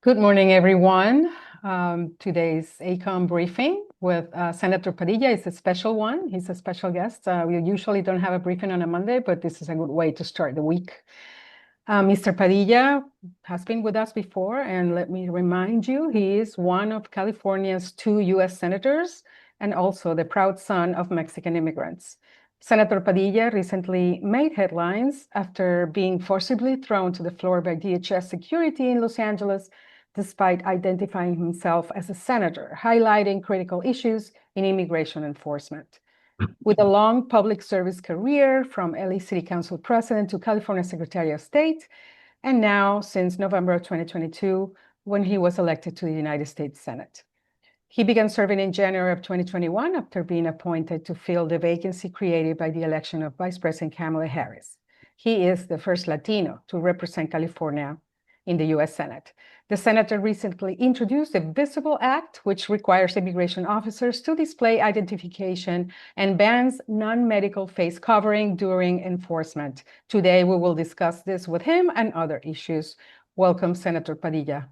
Good morning, everyone. Today's ACOM briefing with Senator Padilla is a special one. He's a special guest. We usually don't have a briefing on a Monday, but this is a good way to start the week. Mr. Padilla has been with us before, and let me remind you, he is one of California's 2 U.S. senators and also the proud son of Mexican immigrants. Senator Padilla recently made headlines after being forcibly thrown to the floor by DHS security in Los Angeles, despite identifying himself as a senator, highlighting critical issues in immigration enforcement. With a long public service career from LA City Council President to California Secretary of State, and now since November of 2022, when he was elected to the United States Senate. He began serving in January of 2021 after being appointed to fill the vacancy created by the election of Vice President Kamala Harris. He is the first Latino to represent California in the U.S. Senate. The senator recently introduced the VISIBLE Act, which requires immigration officers to display identification and bans non-medical face covering during enforcement. Today, we will discuss this with him and other issues. Welcome, Senator Padilla.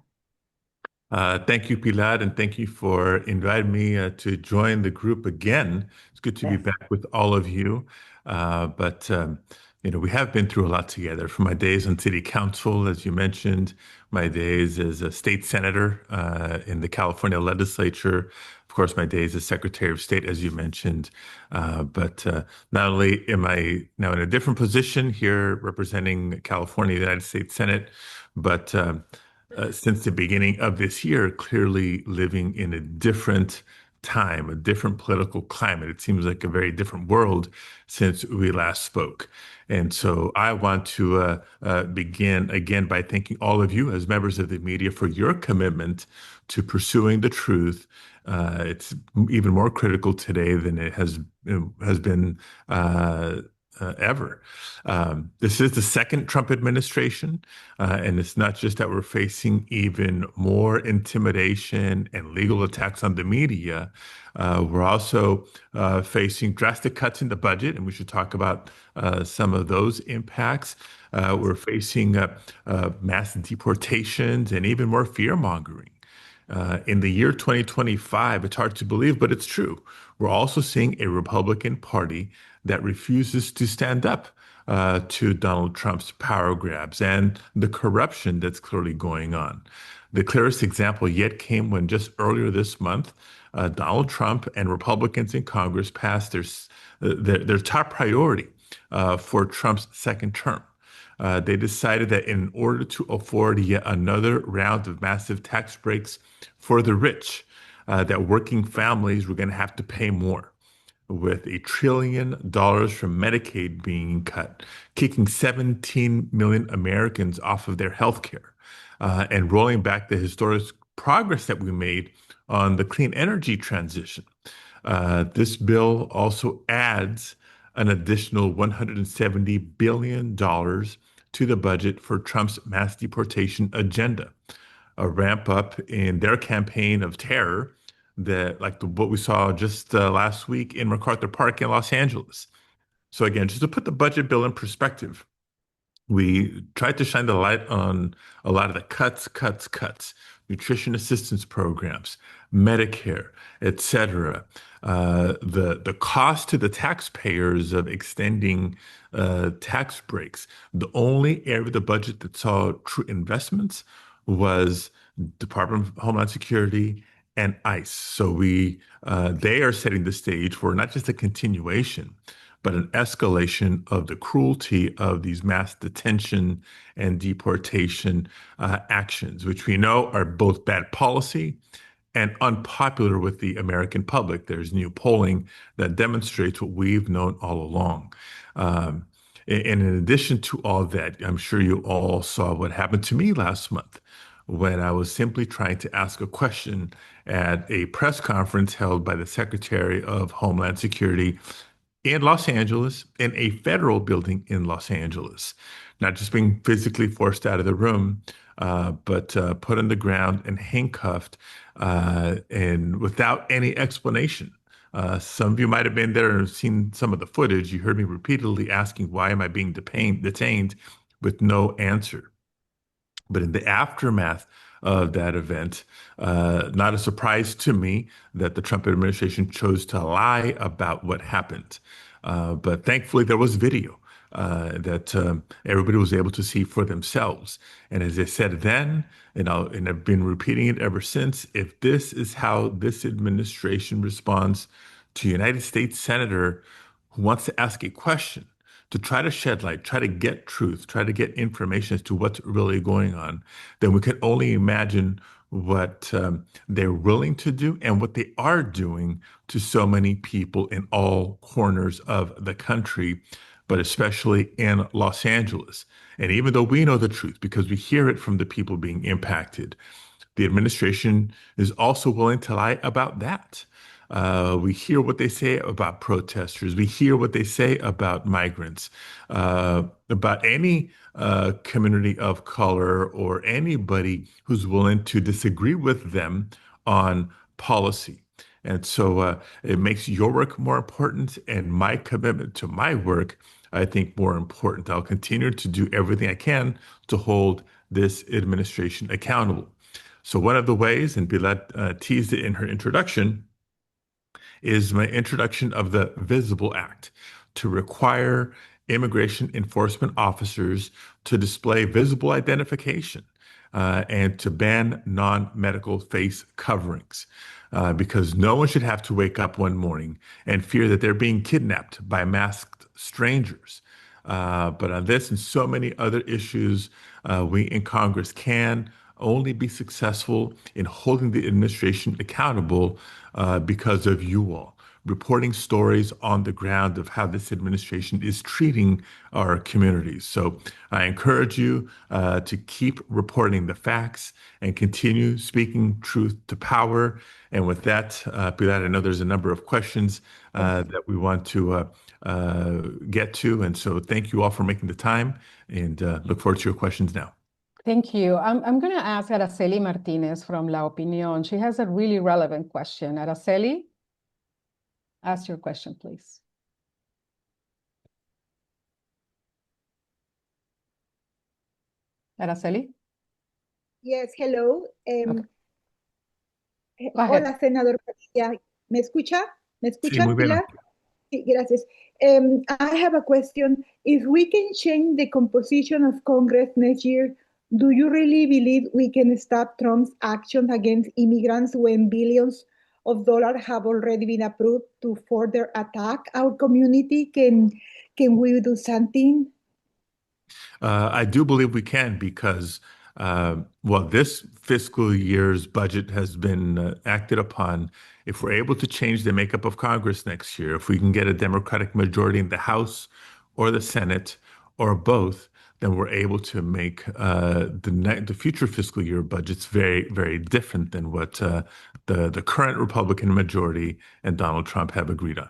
Thank you, Pilar, and thank you for inviting me to join the group again. It's good to be back with all of you. We have been through a lot together. From my days on city council, as you mentioned, my days as a state senator in the California legislature, of course, my days as Secretary of State, as you mentioned. Not only am I now in a different position here representing California, the United States Senate, but since the beginning of this year, clearly living in a different time, a different political climate. It seems like a very different world since we last spoke. And so I want to begin again by thanking all of you as members of the media for your commitment to pursuing the truth. It's even more critical today than it has been ever. This is the second Trump administration, and it's not just that we're facing even more intimidation and legal attacks on the media. We're also facing drastic cuts in the budget, and we should talk about some of those impacts. We're facing mass deportations and even more fear-mongering. In the year 2025, it's hard to believe, but it's true. We're also seeing a Republican Party that refuses to stand up to Donald Trump's power grabs and the corruption that's clearly going on. The clearest example yet came when just earlier this month, Donald Trump and Republicans in Congress passed their top priority for Trump's second term. They decided that in order to afford yet another round of massive tax breaks for the rich, that working families were going to have to pay more, with $1 trillion from Medicaid being cut, kicking 17 million Americans off of their health care, and rolling back the historic progress that we made on the clean energy transition. This bill also adds an additional $170 billion to the budget for Trump's mass deportation agenda, a ramp up in their campaign of terror what we saw just last week in MacArthur Park in Los Angeles. So again, just to put the budget bill in perspective, we tried to shine the light on a lot of the cuts, nutrition assistance programs, Medicare, et cetera. The cost to the taxpayers of extending tax breaks. The only area of the budget that saw true investments was Department of Homeland Security and ICE. So they are setting the stage for not just a continuation, but an escalation of the cruelty of these mass detention and deportation actions, which we know are both bad policy and unpopular with the American public. There's new polling that demonstrates what we've known all along. And in addition to all that, I'm sure you all saw what happened to me last month when I was simply trying to ask a question at a press conference held by the Secretary of Homeland Security in Los Angeles, in a federal building in Los Angeles. Not just being physically forced out of the room, but put on the ground and handcuffed and without any explanation. Some of you might have been there and seen some of the footage. You heard me repeatedly asking, why am I being detained with no answer? But in the aftermath of that event, not a surprise to me that the Trump administration chose to lie about what happened. But thankfully, there was video that everybody was able to see for themselves. And as I said then, and I've been repeating it ever since, if this is how this administration responds to a United States senator who wants to ask a question, to try to shed light, try to get truth, try to get information as to what's really going on, then we can only imagine what they're willing to do and what they are doing to so many people in all corners of the country, but especially in Los Angeles. And even though we know the truth, because we hear it from the people being impacted, the administration is also willing to lie about that. We hear what they say about protesters. We hear what they say about migrants, about any community of color or anybody who's willing to disagree with them on policy. And so it makes your work more important and my commitment to my work, I think, more important. I'll continue to do everything I can to hold this administration accountable. So one of the ways, and Bilal teased it in her introduction, is my introduction of the Visible Act to require immigration enforcement officers to display visible identification and to ban non-medical face coverings. Because no one should have to wake up one morning and fear that they're being kidnapped by masked strangers. But on this and so many other issues, we in Congress can only be successful in holding the administration accountable because of you all reporting stories on the ground of how this administration is treating our communities. So I encourage you to keep reporting the facts and continue speaking truth to power. And with that, Pilar, I know there's a number of questions that we want to get to. And so thank you all for making the time and look forward to your questions now. Thank you. I'm going to ask Araceli Martinez from La Opinión. She has a really relevant question. Araceli, ask your question, please. Araceli? Yes, hello. Okay. Go ahead. Hola, senador Padilla. ¿Me escucha? ¿Me Sí, escucha, muy bien. Pilar? Sí, gracias. I have a question. If we can change the composition of Congress next year, do you really believe we can stop Trump's actions against immigrants when billions of dollars have already been approved to further attack our community? Can we do something? I do believe we can because, this fiscal year's budget has been acted upon. If we're able to change the makeup of Congress next year, if we can get a Democratic majority in the House or the Senate or both, then we're able to make the future fiscal year budgets very, very different than what the current Republican majority and Donald Trump have agreed on.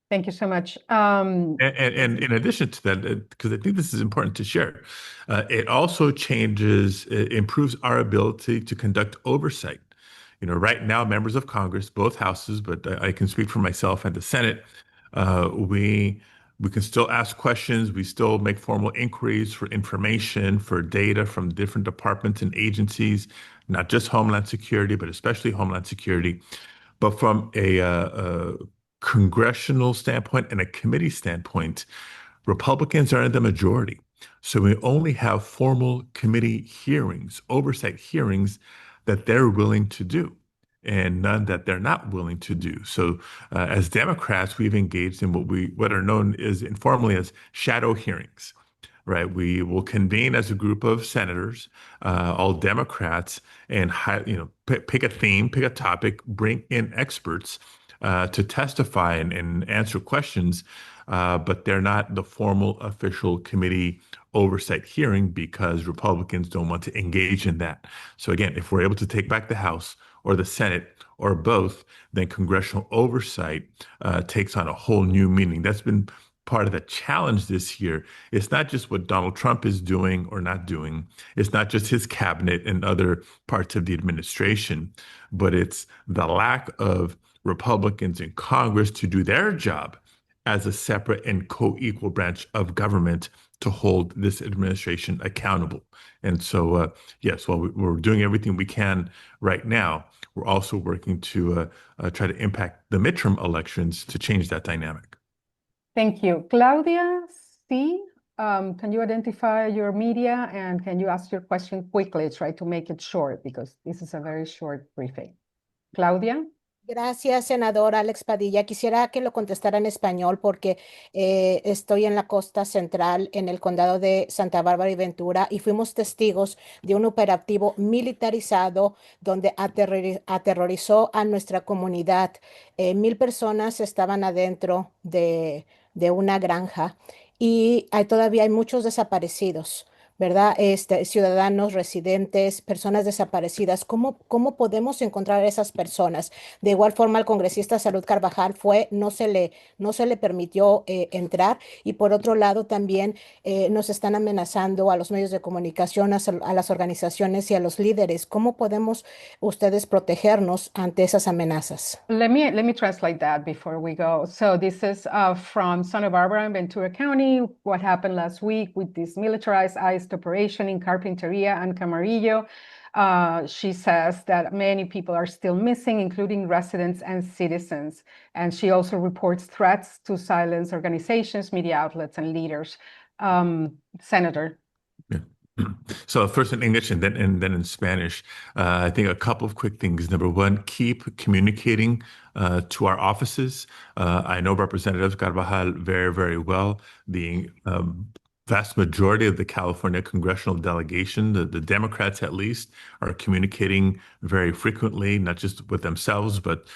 Thank you so much. And in addition to that, because I think this is important to share, it also improves our ability to conduct oversight. Right now, members of Congress, both houses, but I can speak for myself and the Senate, we can still ask questions. We still make formal inquiries for information, for data from different departments and agencies, not just Homeland Security, but especially Homeland Security. But from a congressional standpoint and a committee standpoint, Republicans are in the majority. So we only have formal committee hearings, oversight hearings that they're willing to do and none that they're not willing to do. So as Democrats, we've engaged in what are known as informally as shadow hearings. Right, we will convene as a group of senators, all Democrats, and pick a theme, pick a topic, bring in experts to testify and answer questions, but they're not the formal official committee oversight hearing because Republicans don't want to engage in that. So again, if we're able to take back the House or the Senate or both, then congressional oversight takes on a whole new meaning. That's been part of the challenge this year. It's not just what Donald Trump is doing or not doing. It's not just his cabinet and other parts of the administration, but it's the lack of Republicans in Congress to do their job as a separate and co-equal branch of government to hold this administration accountable. And so, yes, while we're doing everything we can right now, we're also working to try to impact the midterm elections to change that dynamic. Thank you. Claudia C., can you identify your media and can you ask your question quickly? Try to make it short because this is a very short briefing. Claudia. Gracias, senador Alex Padilla. Quisiera que lo contestara en español porque estoy en la costa central, en el condado de Santa Bárbara y Ventura, y fuimos testigos de un operativo militarizado donde aterrorizó a nuestra comunidad. 1,000 personas estaban adentro de una granja y todavía hay muchos desaparecidos. ¿Verdad? Ciudadanos, residentes, personas desaparecidas. ¿Cómo podemos encontrar a esas personas? De igual forma, el congresista Salud Carvajal no se le permitió entrar. Y por otro lado, también nos están amenazando a los medios de comunicación, a las organizaciones y a los líderes. ¿Cómo podemos ustedes protegernos ante esas amenazas? Let me translate that before we go. So this is from Santa Barbara and Ventura County, what happened last week with this militarized ICE operation in Carpinteria and Camarillo. She says that many people are still missing, including residents and citizens. And she also reports threats to silence organizations, media outlets, and leaders. Senator. Yeah. So first in English and then in Spanish. I think a couple of quick things. Number one, keep communicating to our offices. I know Representative Carvajal very, very well. The vast majority of the California congressional delegation, the Democrats at least, are communicating very frequently, not just with themselves, but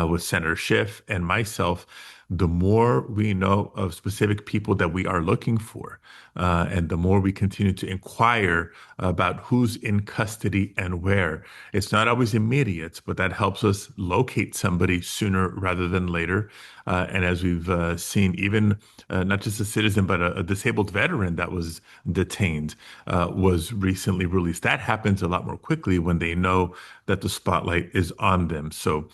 with Senator Schiff and myself. The more we know of specific people that we are looking for, and the more we continue to inquire about who's in custody and where. It's not always immediate, but that helps us locate somebody sooner rather than later. And as we've seen, even not just a citizen, but a disabled veteran that was detained was recently released. That happens a lot more quickly when they know that the spotlight is on them. So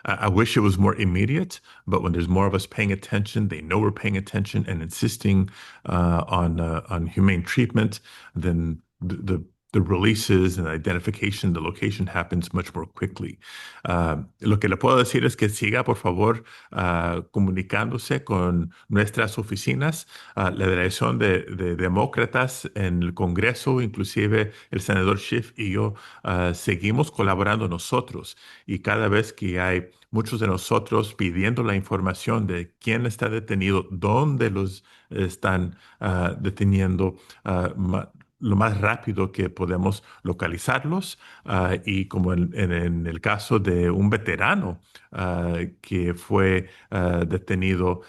I wish it was more immediate, but when there's more of us paying attention, they know we're paying attention and insisting on humane treatment, then the releases and identification, the location happens much more quickly. Lo que le puedo decir es que siga, por favor, comunicándose con nuestras oficinas. La delegación de demócratas en el Congreso, inclusive el senador Schiff y yo, seguimos colaborando nosotros. Y cada vez que hay muchos de nosotros pidiendo la información de quién está detenido, dónde los están deteniendo, lo más rápido que podemos localizarlos, y como en el caso de un veterano que fue detenido,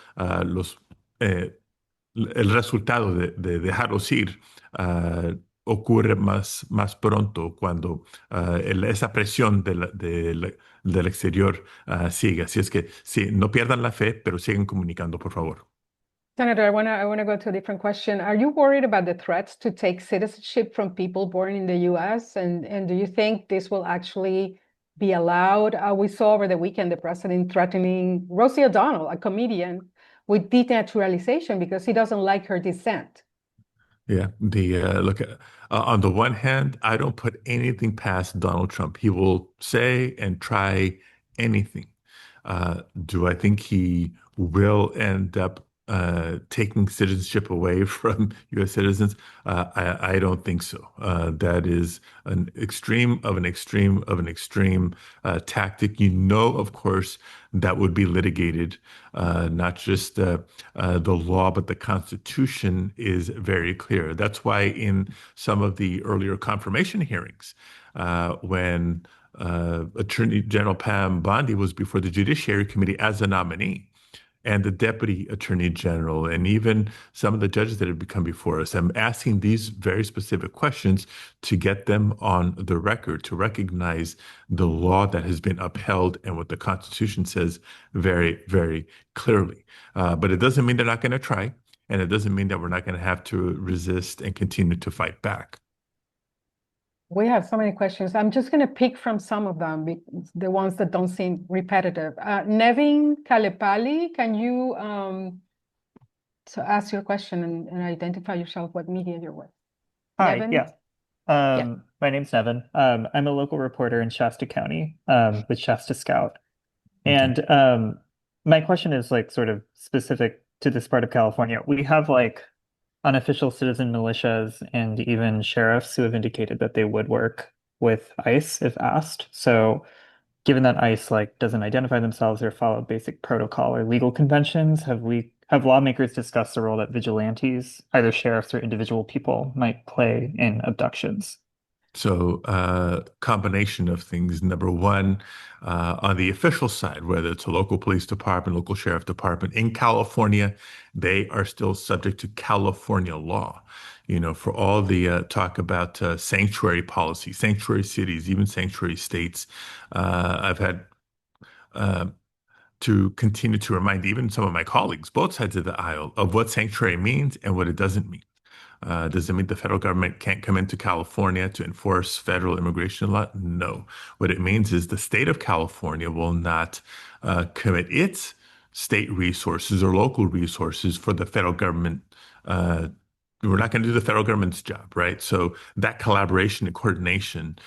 el resultado de dejarlos ir ocurre más pronto cuando esa presión del exterior sigue. Así es que sí, no pierdan la fe, pero siguen comunicando, por favor. Senator, I want to go to a different question. Are you worried about the threats to take citizenship from people born in the U.S.? And do you think this will actually be allowed? We saw over the weekend the president threatening Rosie O'Donnell, a comedian, with denaturalization because he doesn't like her descent. Yeah, look, on the one hand, I don't put anything past Donald Trump. He will say and try anything. Do I think he will end up taking citizenship away from U.S. citizens? I don't think so. That is an extreme of an extreme of an extreme tactic. You know, of course, that would be litigated. Not just the law, but the Constitution is very clear. That's why in some of the earlier confirmation hearings, when Attorney General Pam Bondi was before the Judiciary Committee as a nominee, and the Deputy Attorney General, and even some of the judges that have become before us. I'm asking these very specific questions to get them on the record, to recognize the law that has been upheld and what the Constitution says very, very clearly. But it doesn't mean they're not going to try, and it doesn't mean that we're not going to have to resist and continue to fight back. We have so many questions. I'm just going to pick from some of them, the ones that don't seem repetitive. Nevin Kalepali, can you So ask your question and identify yourself, what media you're with. Hi, Nevin? yeah. Yeah. My name's Nevin. I'm a local reporter in Shasta County, with Shasta Scout. Okay. And my question is like sort of specific to this part of California. We have like unofficial citizen militias and even sheriffs who have indicated that they would work with ICE if asked. So given that ICE like doesn't identify themselves or follow basic protocol or legal conventions, have lawmakers discussed the role that vigilantes, either sheriffs or individual people, might play in abductions? So, combination of things. Number one, on the official side, whether it's a local police department, local sheriff department in California, they are still subject to California law. You know, for all the talk about sanctuary policy, sanctuary cities, even sanctuary states, I've had to continue to remind even some of my colleagues, both sides of the aisle, of what sanctuary means and what it doesn't mean. Does it mean the federal government can't come into California to enforce federal immigration law? No. What it means is the state of California will not commit its state resources or local resources for the federal government. We're not going to do the federal government's job, right? So that collaboration and coordination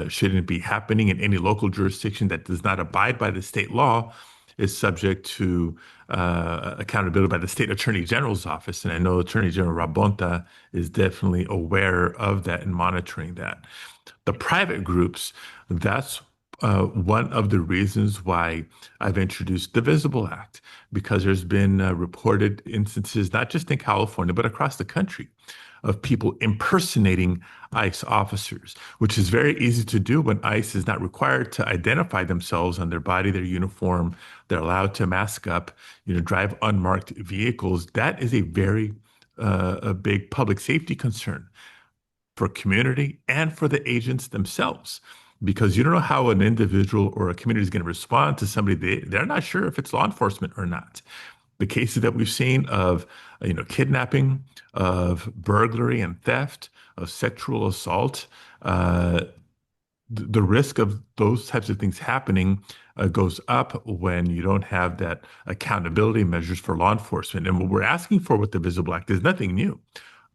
shouldn't be happening in any local jurisdiction that does not abide by the state law is subject to accountability by the state attorney general's office. And I know Attorney General Rabonta is definitely aware of that and monitoring that. The private groups, that's one of the reasons why I've introduced the Visible Act, because there's been reported instances, not just in California, but across the country, of people impersonating ICE officers, which is very easy to do when ICE is not required to identify themselves on their body, their uniform. They're allowed to mask up, drive unmarked vehicles. That is a very a big public safety concern for community and for the agents themselves, because you don't know how an individual or a community is going to respond to somebody they're not sure if it's law enforcement or not. The cases that we've seen of kidnapping, of burglary and theft, of sexual assault, the risk of those types of things happening goes up when you don't have that accountability measures for law enforcement. And what we're asking for with the Visible Act is nothing new.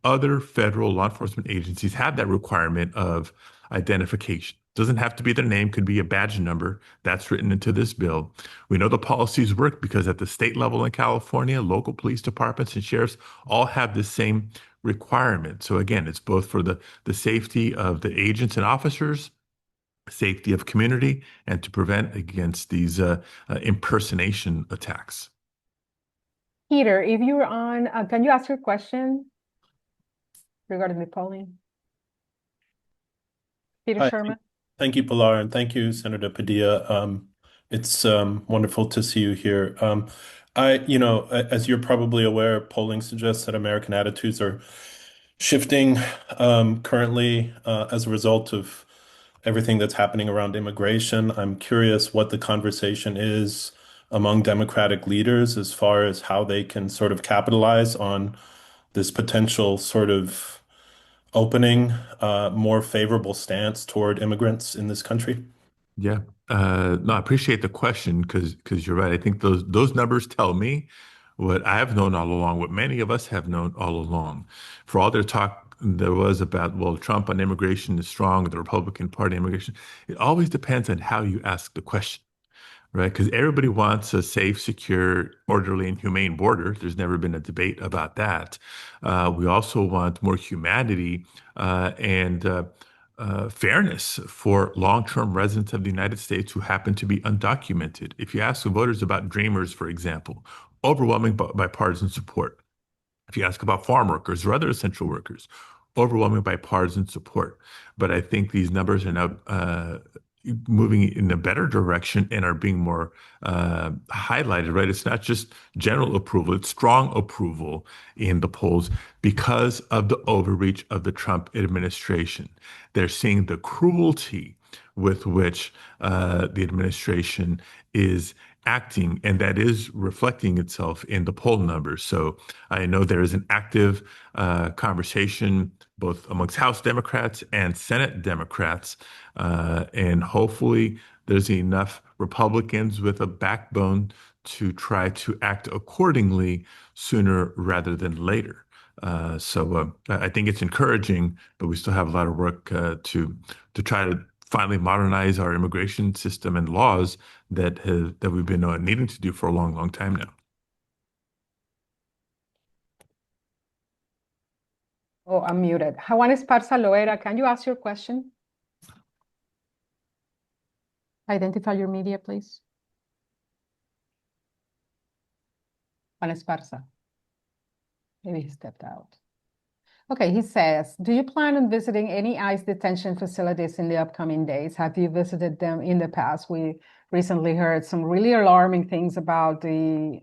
Other federal law enforcement agencies have that requirement of identification. Doesn't have to be their name, could be a badge number. That's written into this bill. We know the policies work because at the state level in California, local police departments and sheriffs all have the same requirement. So again, it's both for the safety of the agents and officers, safety of community, and to prevent against these impersonation attacks. Peter, if you're on, can you ask your question regarding the polling? Peter Hi, Sherman? thank you, Pilar, and thank you, Senator Padilla. It's wonderful to see you here. As you're probably aware, polling suggests that American attitudes are shifting currently as a result of everything that's happening around immigration. I'm curious what the conversation is among Democratic leaders as far as how they can sort of capitalize on this potential sort of opening, more favorable stance toward immigrants in this country? Yeah. No, I appreciate the question because you're right. I think those numbers tell me what I have known all along, what many of us have known all along. For all their talk there was about, well, Trump on immigration is strong, the Republican Party immigration, it always depends on how you ask the question, right? Because everybody wants a safe, secure, orderly, and humane border. There's never been a debate about that. We also want more humanity and fairness for long-term residents of the United States who happen to be undocumented. If you ask the voters about Dreamers, for example, overwhelming bipartisan support. If you ask about farm workers or other essential workers, overwhelming bipartisan support. But I think these numbers are now moving in a better direction and are being more highlighted, right? It's not just general approval, it's strong approval in the polls because of the overreach of the Trump administration. They're seeing the cruelty with which the administration is acting, and that is reflecting itself in the poll numbers. So I know there is an active conversation both amongst House Democrats and Senate Democrats, and hopefully there's enough Republicans with a backbone to try to act accordingly sooner rather than later. So I think it's encouraging, but we still have a lot of work to try to finally modernize our immigration system and laws that we've been needing to do for a long, long time now. Oh, I'm muted. Juan Esparza Loera, can you ask your question? Identify your media, please. Juan Esparza. Maybe he stepped out. Okay, he says, do you plan on visiting any ICE detention facilities in the upcoming days? Have you visited them in the past? We recently heard some really alarming things about the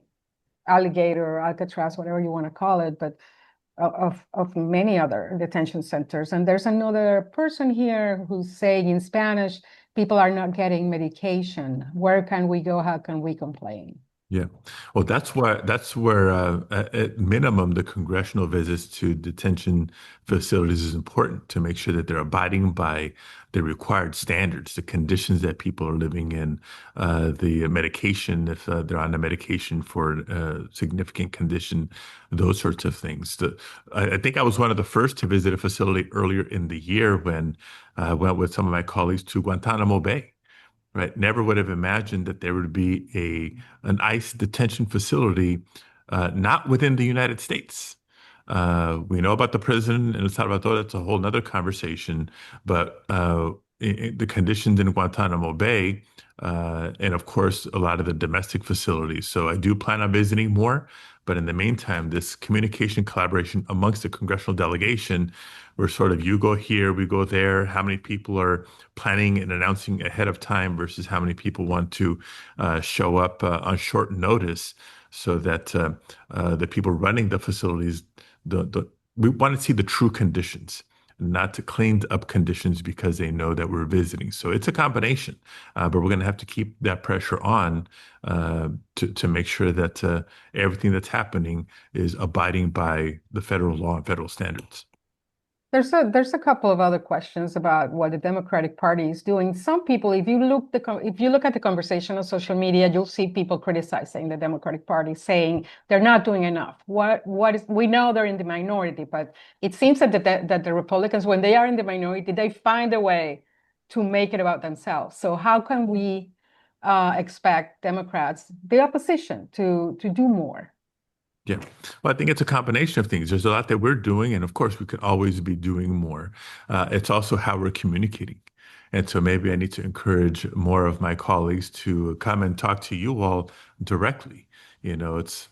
alligator, Alcatraz, whatever you want to call it, but of many other detention centers. And there's another person here who's saying in Spanish, people are not getting medication. Where can we go? How can we complain? Yeah. Well, that's where at minimum, the congressional visits to detention facilities is important to make sure that they're abiding by the required standards, the conditions that people are living in, the medication, if they're on the medication for a significant condition, those sorts of things. I think I was one of the first to visit a facility earlier in the year when I went with some of my colleagues to Guantanamo Bay. Right. Never would have imagined that there would be an ICE detention facility not within the United States. We know about the prison in El Salvador. That's a whole nother conversation. But the conditions in Guantanamo Bay, and of course, a lot of the domestic facilities. So I do plan on visiting more. But in the meantime, this communication collaboration amongst the congressional delegation, where sort of you go here, we go there, how many people are planning and announcing ahead of time versus how many people want to show up on short notice, so that the people running the facilities, we want to see the true conditions, not to cleaned up conditions because they know that we're visiting. So it's a combination, but we're going to have to keep that pressure on to make sure that everything that's happening is abiding by the federal law and federal standards. There's a couple of other questions about what the Democratic Party is doing. Some people, if you look at the conversation on social media, you'll see people criticizing the Democratic Party, saying they're not doing enough. We know they're in the minority, but it seems that the Republicans, when they are in the minority, they find a way to make it about themselves. So how can we expect Democrats, the opposition, to do more? Yeah. Well, I think it's a combination of things. There's a lot that we're doing, and of course, we could always be doing more. It's also how we're communicating. And so maybe I need to encourage more of my colleagues to come and talk to you all directly. It's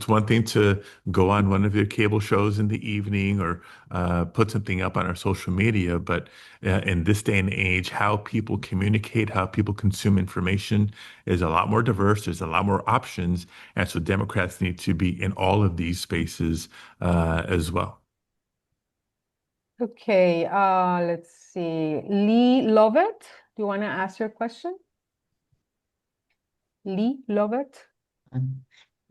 one thing to go on one of your cable shows in the evening or put something up on our social media, but in this day and age, how people communicate, how people consume information is a lot more diverse. There's a lot more options. And so Democrats need to be in all of these spaces as well. Okay, let's see. Lee Lovett, do you want to ask your question? Lee Lovett?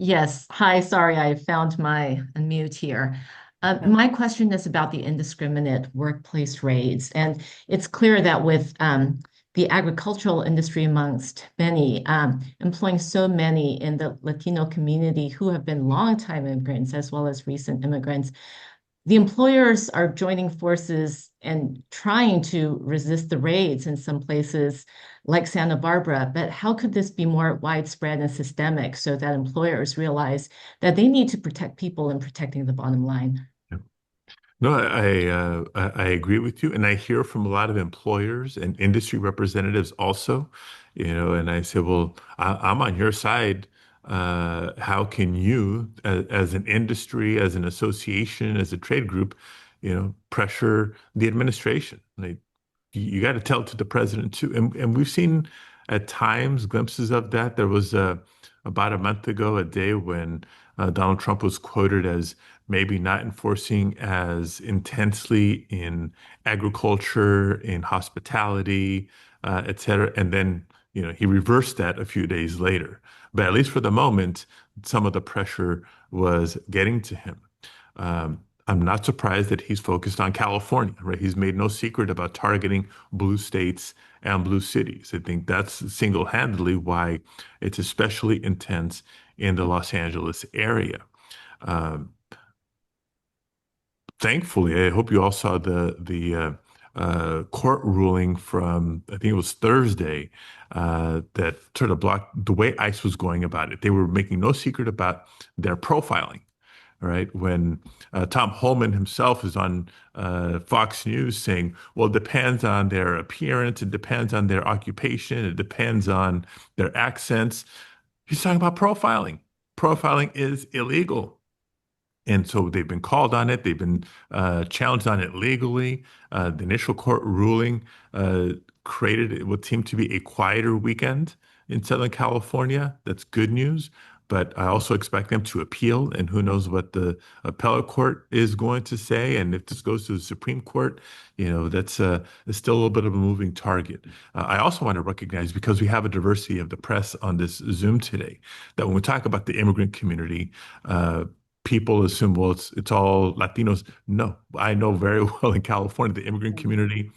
Yes. Hi, sorry, I found my unmute here. My question is about the indiscriminate workplace raids. And it's clear that with the agricultural industry amongst many, employing so many in the Latino community who have been longtime immigrants as well as recent immigrants, the employers are joining forces and trying to resist the raids in some places like Santa Barbara. But how could this be more widespread and systemic so that employers realize that they need to protect people and protecting the bottom line? No, I agree with you, and I hear from a lot of employers and industry representatives also, and I say, well, I'm on your side. How can you, as an industry, as an association, as a trade group, pressure the administration? Like, you got to tell it to the president too. And we've seen at times glimpses of that. There was about a month ago, a day when Donald Trump was quoted as maybe not enforcing as intensely in agriculture, in hospitality, et cetera. And then, he reversed that a few days later. But at least for the moment, some of the pressure was getting to him. I'm not surprised that he's focused on California, right? He's made no secret about targeting blue states and blue cities. I think that's single-handedly why it's especially intense in the Los Angeles area. Um, Thankfully, I hope you all saw the court ruling from, I think it was Thursday, that sort of blocked the way ICE was going about it. They were making no secret about their profiling, right? When Tom Holman himself is on Fox News saying, well, it depends on their appearance, it depends on their occupation, it depends on their accents. He's talking about profiling. Profiling is illegal. And so they've been called on it. They've been challenged on it legally. The initial court ruling created what seemed to be a quieter weekend in Southern California. That's good news. But I also expect them to appeal, and who knows what the appellate court is going to say. And if this goes to the Supreme Court, that's still a little bit of a moving target. I also want to recognize, because we have a diversity of the press on this Zoom today, that when we talk about the immigrant community, people assume, well, it's all Latinos. No, I know very well in California, the immigrant community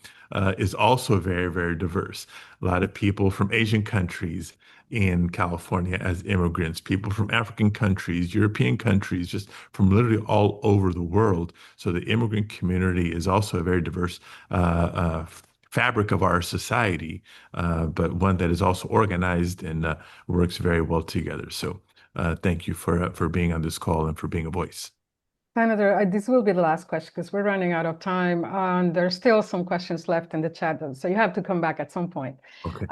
is also very, very diverse. A lot of people from Asian countries in California as immigrants, people from African countries, European countries, just from literally all over the world. So the immigrant community is also a very diverse fabric of our society, but one that is also organized and works very well together. So thank you for being on this call and for being a voice. Senator, this will be the last question because we're running out of time. There's still some questions left in the chat, so you have to come back at some point. Okay.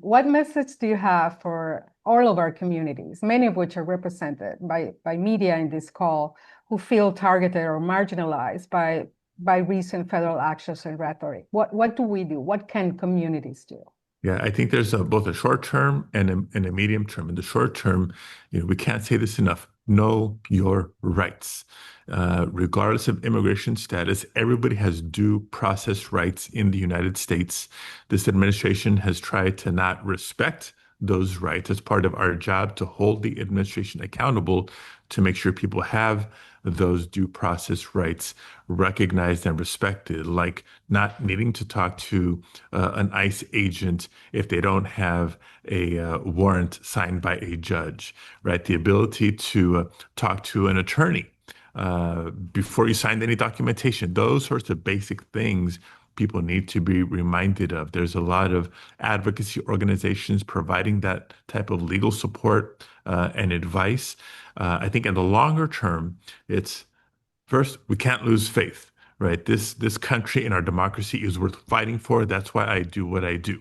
What message do you have for all of our communities, many of which are represented by media in this call, who feel targeted or marginalized by recent federal actions and rhetoric? What do we do? What can communities do? Yeah, I think there's both a short term and a medium term. In the short term, we can't say this enough. Know your rights. Regardless of immigration status, everybody has due process rights in the United States. This administration has tried to not respect those rights. As part of our job to hold the administration accountable to make sure people have those due process rights recognized and respected, like not needing to talk to an ICE agent if they don't have a warrant signed by a judge, right? The ability to talk to an attorney before you sign any documentation. Those sorts of basic things people need to be reminded of. There's a lot of advocacy organizations providing that type of legal support and advice. I think in the longer term, it's first, we can't lose faith, right? This country and our democracy is worth fighting for. That's why I do what I do.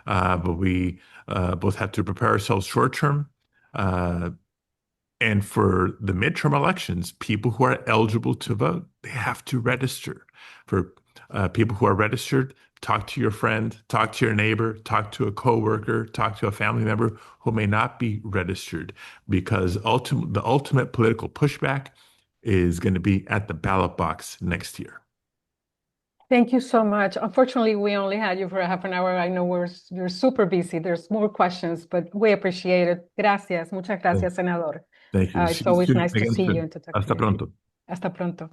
But we both have to prepare ourselves short term. And for the midterm elections, people who are eligible to vote, they have to register. For people who are registered, talk to your friend, talk to your neighbor, talk to a coworker, talk to a family member who may not be registered, because the ultimate political pushback is going to be at the ballot box next year. Thank you so much. Unfortunately, we only had you for a half an hour. I know you're super busy. There's more questions, but we appreciate it. Gracias. Muchas gracias, Senador. Thank you. It's always nice to see you and to talk to you. Hasta pronto. Hasta pronto.